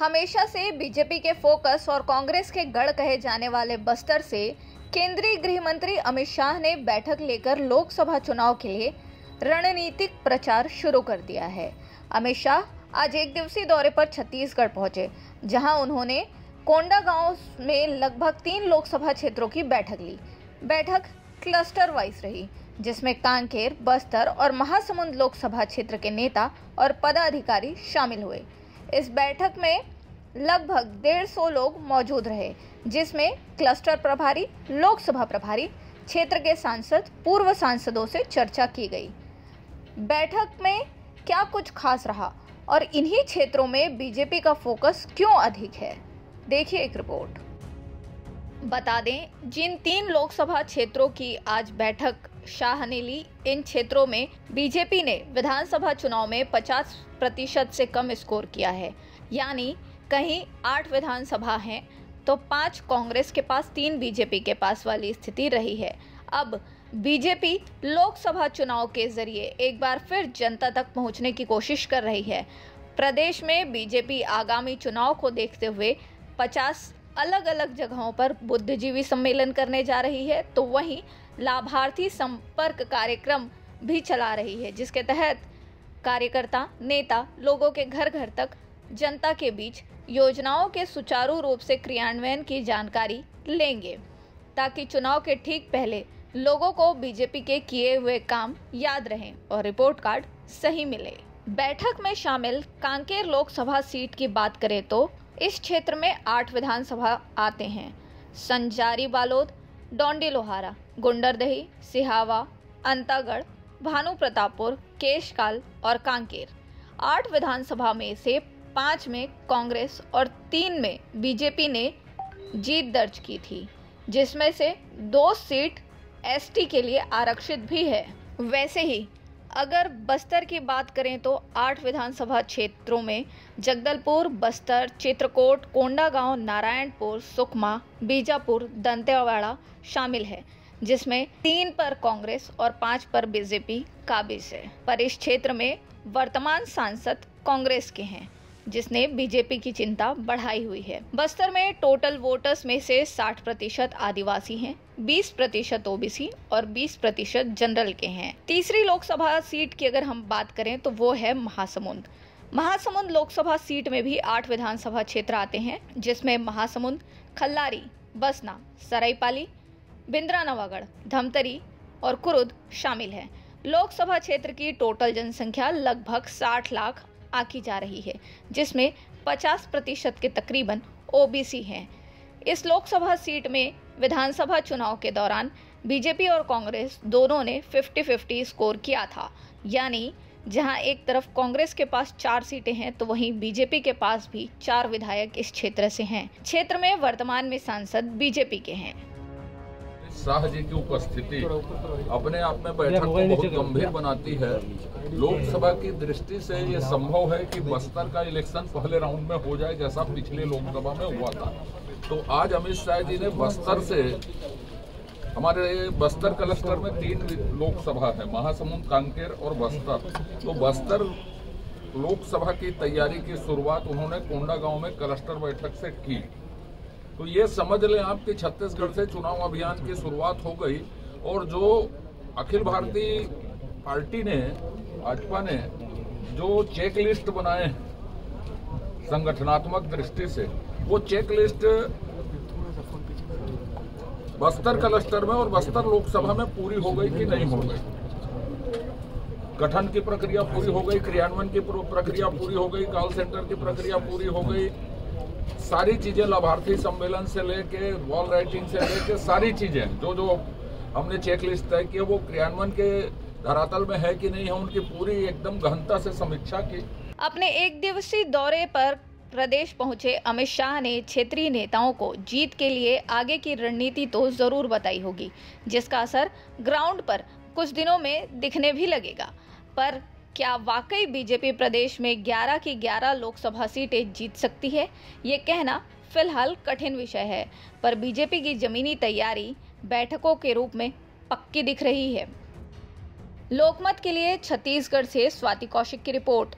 हमेशा से बीजेपी के फोकस और कांग्रेस के गढ़ कहे जाने वाले बस्तर से केंद्रीय गृह मंत्री अमित शाह ने बैठक लेकर लोकसभा चुनाव के लिए रणनीतिक प्रचार शुरू कर दिया है। अमित शाह आज एक दिवसीय दौरे पर छत्तीसगढ़ पहुंचे, जहां उन्होंने कोंडागांव में लगभग 3 लोकसभा क्षेत्रों की बैठक ली। बैठक क्लस्टर वाइज रही, जिसमें कांकेर, बस्तर और महासमुंद लोकसभा क्षेत्र के नेता और पदाधिकारी शामिल हुए। इस बैठक में लगभग 150 लोग मौजूद रहे, जिसमें क्लस्टर प्रभारी, लोकसभा प्रभारी, क्षेत्र के सांसद, पूर्व सांसदों से चर्चा की गई। बैठक में क्या कुछ खास रहा और इन्हीं क्षेत्रों में बीजेपी का फोकस क्यों अधिक है, देखिए एक रिपोर्ट। बता दें, जिन 3 लोकसभा क्षेत्रों की आज बैठक शाह ने ली, इन क्षेत्रों में बीजेपी ने विधानसभा चुनाव में 50% से कम स्कोर किया है। यानी कहीं 8 विधानसभा हैं तो 5 कांग्रेस के पास, 3 बीजेपी के पास वाली स्थिति रही है। अब बीजेपी लोकसभा चुनाव के जरिए एक बार फिर जनता तक पहुंचने की कोशिश कर रही है। प्रदेश में बीजेपी आगामी चुनाव को देखते हुए 50 अलग अलग जगहों पर बुद्धिजीवी सम्मेलन करने जा रही है, तो वहीं लाभार्थी संपर्क कार्यक्रम भी चला रही है, जिसके तहत कार्यकर्ता, नेता लोगों के घर घर तक जनता के बीच योजनाओं के सुचारू रूप से क्रियान्वयन की जानकारी लेंगे, ताकि चुनाव के ठीक पहले लोगों को बीजेपी के किए हुए काम याद रहें और रिपोर्ट कार्ड सही मिले। बैठक में शामिल कांकेर लोकसभा सीट की बात करें तो इस क्षेत्र में 8 विधानसभा आते हैं। संजारी बालोद, डोंडी लोहारा, गुंडरदही, सिहावा, अंतागढ़, भानु प्रतापपुर, केशकाल और कांकेर। 8 विधानसभा में से 5 में कांग्रेस और 3 में बीजेपी ने जीत दर्ज की थी, जिसमें से 2 सीट एसटी के लिए आरक्षित भी है। वैसे ही अगर बस्तर की बात करें तो 8 विधानसभा क्षेत्रों में जगदलपुर, बस्तर, चित्रकोट, कोंडागांव, नारायणपुर, सुकमा, बीजापुर, दंतेवाड़ा शामिल है, जिसमें 3 पर कांग्रेस और 5 पर बीजेपी काबिज है। पर इस क्षेत्र में वर्तमान सांसद कांग्रेस के हैं, जिसने बीजेपी की चिंता बढ़ाई हुई है। बस्तर में टोटल वोटर्स में से 60% आदिवासी हैं, 20% ओबीसी और 20% जनरल के हैं। तीसरी लोकसभा सीट की अगर हम बात करें तो वो है महासमुंद। महासमुंद लोकसभा सीट में भी 8 विधानसभा क्षेत्र आते हैं, जिसमें महासमुंद, खल्लारी, बसना, सरायपाली, बिंद्रा नवागढ़, धमतरी और कुरुद शामिल हैं। लोकसभा क्षेत्र की टोटल जनसंख्या लगभग 60 लाख आकी जा रही है, जिसमें 50% के तकरीबन ओबीसी हैं। इस लोकसभा सीट में विधानसभा चुनाव के दौरान बीजेपी और कांग्रेस दोनों ने 50-50 स्कोर किया था। यानी जहां एक तरफ कांग्रेस के पास 4 सीटें हैं, तो वहीं बीजेपी के पास भी 4 विधायक इस क्षेत्र से हैं। क्षेत्र में वर्तमान में सांसद बीजेपी के हैं। शाह जी की उपस्थिति अपने आप में बैठक को बहुत गंभीर बनाती है। लोकसभा की दृष्टि से ये संभव है कि बस्तर का इलेक्शन पहले राउंड में हो जाए, जैसा पिछले लोकसभा में हुआ था। तो आज अमित शाह जी ने बस्तर से, हमारे बस्तर क्लस्टर में 3 लोकसभा है, महासमुंद, कांकेर और बस्तर। तो बस्तर लोकसभा की तैयारी की शुरुआत उन्होंने कोंडागांव में क्लस्टर बैठक से की। तो ये समझ लें आप कि छत्तीसगढ़ से चुनाव अभियान की शुरुआत हो गई। और जो अखिल भारतीय पार्टी ने, भाजपा ने जो चेक लिस्ट बनाए संगठनात्मक दृष्टि से, वो चेक लिस्ट बस्तर क्लस्टर में और बस्तर लोकसभा में पूरी हो गई कि नहीं हो गई। गठन की प्रक्रिया पूरी हो गई, क्रियान्वयन की प्रक्रिया पूरी हो गई, कॉल सेंटर की प्रक्रिया पूरी हो गई। सारी चीजें, लाभार्थी सम्मेलन से लेके, वॉल राइटिंग से लेके, सारी चीजें जो हमने चेक लिस्ट तय की, वो क्रियान्वयन के धरातल में है कि नहीं है, उनकी पूरी एकदम गहनता से समीक्षा की। अपने एक दिवसीय दौरे पर प्रदेश पहुंचे अमित शाह ने क्षेत्रीय नेताओं को जीत के लिए आगे की रणनीति तो जरूर बताई होगी, जिसका असर ग्राउंड पर कुछ दिनों में दिखने भी लगेगा। पर क्या वाकई बीजेपी प्रदेश में 11 की 11 लोकसभा सीटें जीत सकती है, ये कहना फिलहाल कठिन विषय है। पर बीजेपी की जमीनी तैयारी बैठकों के रूप में पक्की दिख रही है। लोकमत के लिए छत्तीसगढ़ से स्वाति कौशिक की रिपोर्ट।